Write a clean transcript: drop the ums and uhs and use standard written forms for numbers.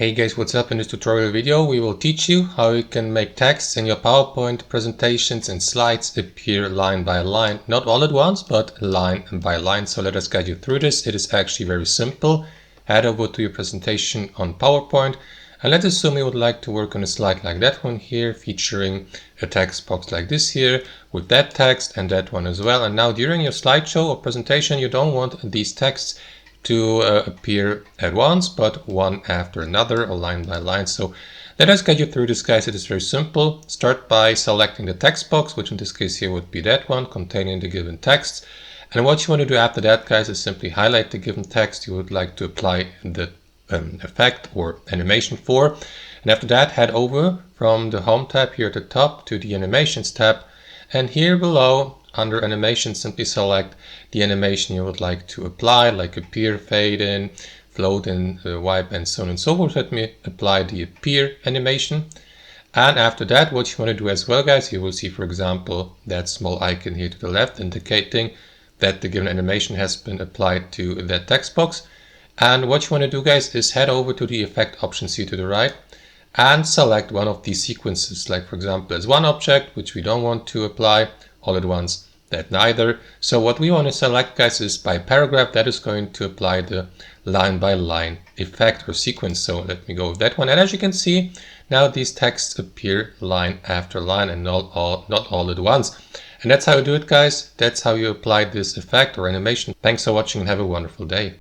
Hey guys, what's up? In this tutorial video we will teach you how you can make text in your PowerPoint presentations and slides appear line by line. Not all at once, but line by line. So let us guide you through this. It is actually very simple. Head over to your presentation on PowerPoint and let's assume you would like to work on a slide like that one here, featuring a text box like this here with that text and that one as well. And now during your slideshow or presentation you don't want these texts to appear at once, but one after another or line by line. So let us guide you through this, guys. It is very simple. Start by selecting the text box, which in this case here would be that one containing the given text. And what you want to do after that, guys, is simply highlight the given text you would like to apply the effect or animation for. And after that, head over from the Home tab here at the top to the Animations tab. And here below, under Animation, simply select the animation you would like to apply, like appear, fade in, float in, wipe, and so on and so forth. Let me apply the appear animation. And after that, what you want to do as well, guys, you will see, for example, that small icon here to the left indicating that the given animation has been applied to that text box. And what you want to do, guys, is head over to the effect options here to the right and select one of these sequences, like for example as one object, which we don't want to apply all at once, that neither. So what we want to select, guys, is by paragraph. That is going to apply the line by line effect or sequence. So let me go with that one. And as you can see, now these texts appear line after line and not all at once. And that's how you do it, guys. That's how you apply this effect or animation. Thanks for watching and have a wonderful day.